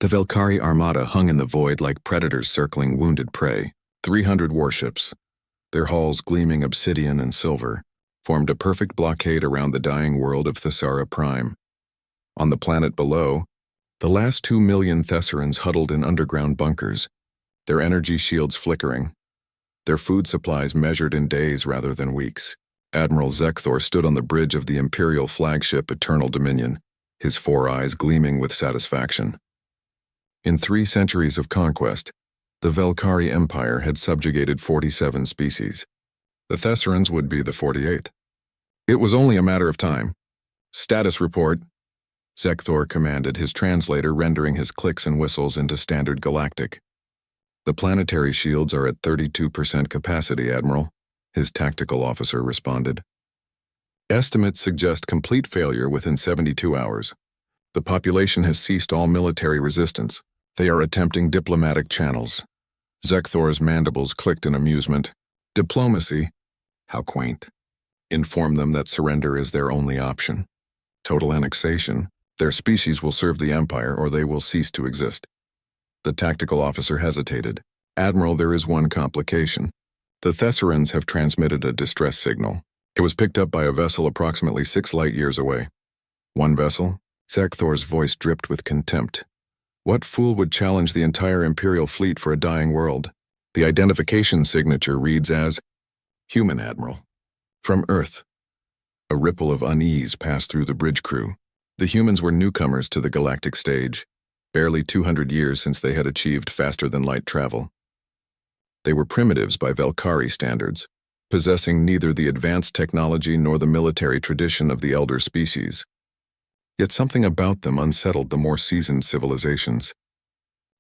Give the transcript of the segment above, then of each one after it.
The Velkari armada hung in the void like predators circling wounded prey. 300 warships, their hulls gleaming obsidian and silver, formed a perfect blockade around the dying world of Thessara Prime. On the planet below, the last 2 million Thessarans huddled in underground bunkers, their energy shields flickering, their food supplies measured in days rather than weeks. Admiral Zekthor stood on the bridge of the Imperial flagship Eternal Dominion, his 4 eyes gleaming with satisfaction. In 3 centuries of conquest, the Velkari Empire had subjugated 47 species. The Thessarans would be the 48th. It was only a matter of time. Status report, Zekthor commanded, his translator rendering his clicks and whistles into standard galactic. The planetary shields are at 32% capacity, Admiral, his tactical officer responded. Estimates suggest complete failure within 72 hours. The population has ceased all military resistance. They are attempting diplomatic channels. Zekthor's mandibles clicked in amusement. Diplomacy? How quaint. Inform them that surrender is their only option. Total annexation? Their species will serve the Empire or they will cease to exist. The tactical officer hesitated. Admiral, there is one complication. The Thessarans have transmitted a distress signal. It was picked up by a vessel approximately 6 light years away. 1 vessel? Zekthor's voice dripped with contempt. What fool would challenge the entire Imperial fleet for a dying world? The identification signature reads as Human, Admiral. From Earth. A ripple of unease passed through the bridge crew. The humans were newcomers to the galactic stage, barely 200 years since they had achieved faster-than-light travel. They were primitives by Velkari standards, possessing neither the advanced technology nor the military tradition of the elder species. Yet something about them unsettled the more seasoned civilizations.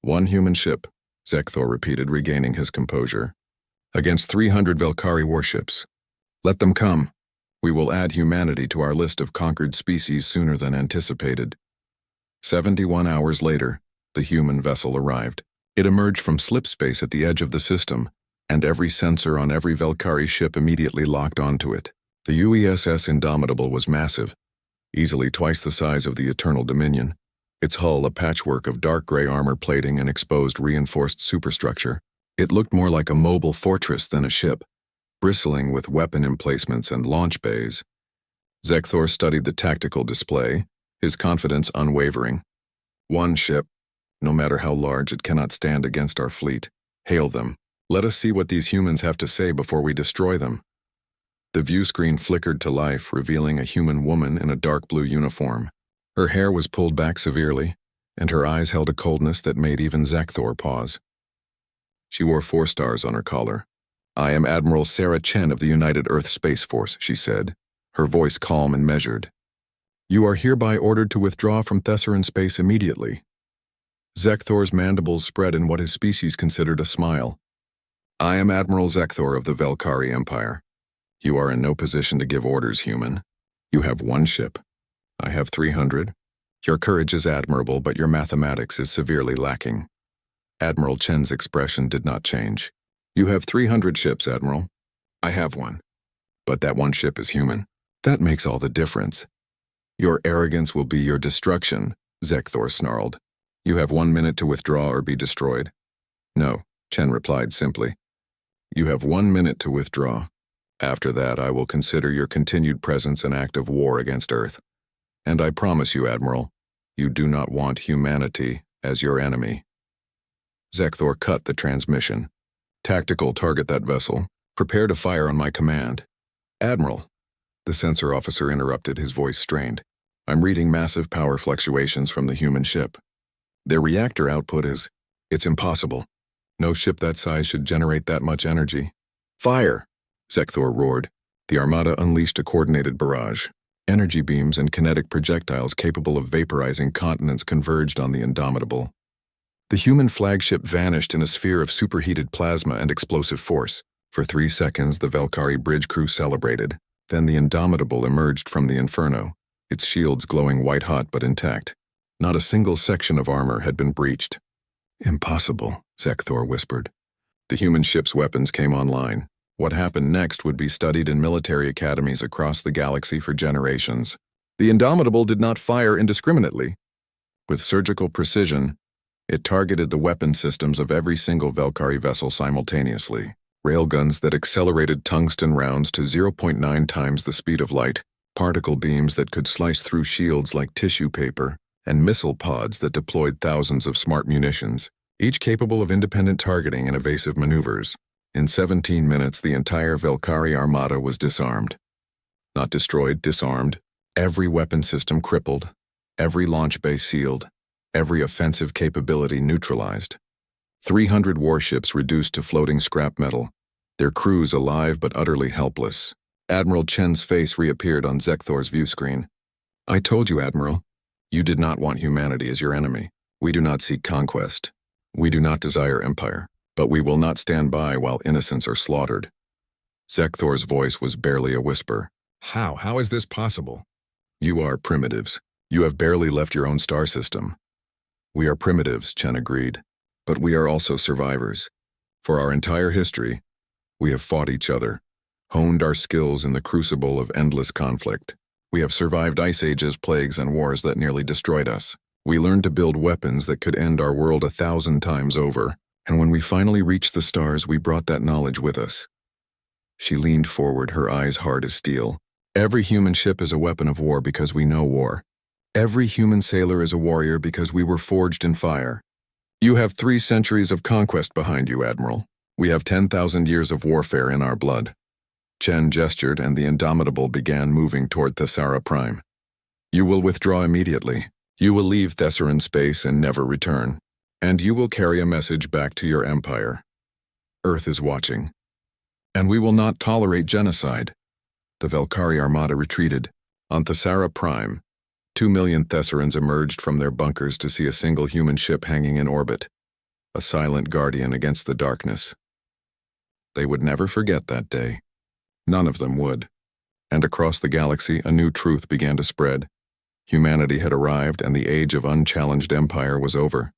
1 human ship, Zekthor repeated, regaining his composure, against 300 Velkari warships. Let them come. We will add humanity to our list of conquered species sooner than anticipated. 71 hours later, the human vessel arrived. It emerged from slipspace at the edge of the system, and every sensor on every Velkari ship immediately locked onto it. The UESS Indomitable was massive, easily twice the size of the Eternal Dominion, its hull a patchwork of dark gray armor plating and exposed reinforced superstructure. It looked more like a mobile fortress than a ship, bristling with weapon emplacements and launch bays. Zekthor studied the tactical display, his confidence unwavering. 1 ship. No matter how large, it cannot stand against our fleet. Hail them. Let us see what these humans have to say before we destroy them. The view screen flickered to life, revealing a human woman in a dark blue uniform. Her hair was pulled back severely, and her eyes held a coldness that made even Zekthor pause. She wore 4 stars on her collar. I am Admiral Sarah Chen of the United Earth Space Force, she said, her voice calm and measured. You are hereby ordered to withdraw from Thessaran space immediately. Zekthor's mandibles spread in what his species considered a smile. I am Admiral Zekthor of the Velkari Empire. You are in no position to give orders, human. You have 1 ship. I have 300. Your courage is admirable, but your mathematics is severely lacking. Admiral Chen's expression did not change. You have 300 ships, Admiral. I have 1. But that 1 ship is human. That makes all the difference. Your arrogance will be your destruction, Zekthor snarled. You have 1 minute to withdraw or be destroyed. No, Chen replied simply. You have 1 minute to withdraw. After that, I will consider your continued presence an act of war against Earth. And I promise you, Admiral, you do not want humanity as your enemy. Zekthor cut the transmission. Tactical, target that vessel. Prepare to fire on my command. Admiral, the sensor officer interrupted, his voice strained. I'm reading massive power fluctuations from the human ship. Their reactor output it's impossible. No ship that size should generate that much energy. Fire! Zekthor roared. The armada unleashed a coordinated barrage. Energy beams and kinetic projectiles capable of vaporizing continents converged on the Indomitable. The human flagship vanished in a sphere of superheated plasma and explosive force. For 3 seconds, the Velkari bridge crew celebrated. Then the Indomitable emerged from the inferno, its shields glowing white-hot but intact. Not a single section of armor had been breached. Impossible, Zekthor whispered. The human ship's weapons came online. What happened next would be studied in military academies across the galaxy for generations. The Indomitable did not fire indiscriminately. With surgical precision, It targeted the weapon systems of every single Valkyrie vessel simultaneously. Railguns that accelerated tungsten rounds to 0.9 times the speed of light, particle beams that could slice through shields like tissue paper, and missile pods that deployed thousands of smart munitions, each capable of independent targeting and evasive maneuvers. In 17 minutes, the entire Valkyrie armada was disarmed. Not destroyed, disarmed. Every weapon system crippled. Every launch bay sealed. Every offensive capability neutralized. 300 warships reduced to floating scrap metal, their crews alive but utterly helpless. Admiral Chen's face reappeared on Zekthor's viewscreen. "I told you, Admiral. You did not want humanity as your enemy. We do not seek conquest. We do not desire empire, but we will not stand by while innocents are slaughtered." Zekthor's voice was barely a whisper. How is this possible? "You are primitives. You have barely left your own star system." "We are primitives," Chen agreed, "but we are also survivors. For our entire history, we have fought each other, honed our skills in the crucible of endless conflict. We have survived ice ages, plagues, and wars that nearly destroyed us. We learned to build weapons that could end our world 1,000 times over, and when we finally reached the stars, we brought that knowledge with us." She leaned forward, her eyes hard as steel. "Every human ship is a weapon of war because we know war. Every human sailor is a warrior because we were forged in fire. You have 3 centuries of conquest behind you, Admiral. We have 10,000 years of warfare in our blood." Chen gestured, and the Indomitable began moving toward Thessara Prime. "You will withdraw immediately. You will leave Thessaran space and never return. And you will carry a message back to your empire. Earth is watching. And we will not tolerate genocide." The Valkyrie armada retreated. On Thessara Prime, 2 million Thessarans emerged from their bunkers to see a single human ship hanging in orbit, a silent guardian against the darkness. They would never forget that day. None of them would. And across the galaxy, a new truth began to spread. Humanity had arrived, and the age of unchallenged empire was over.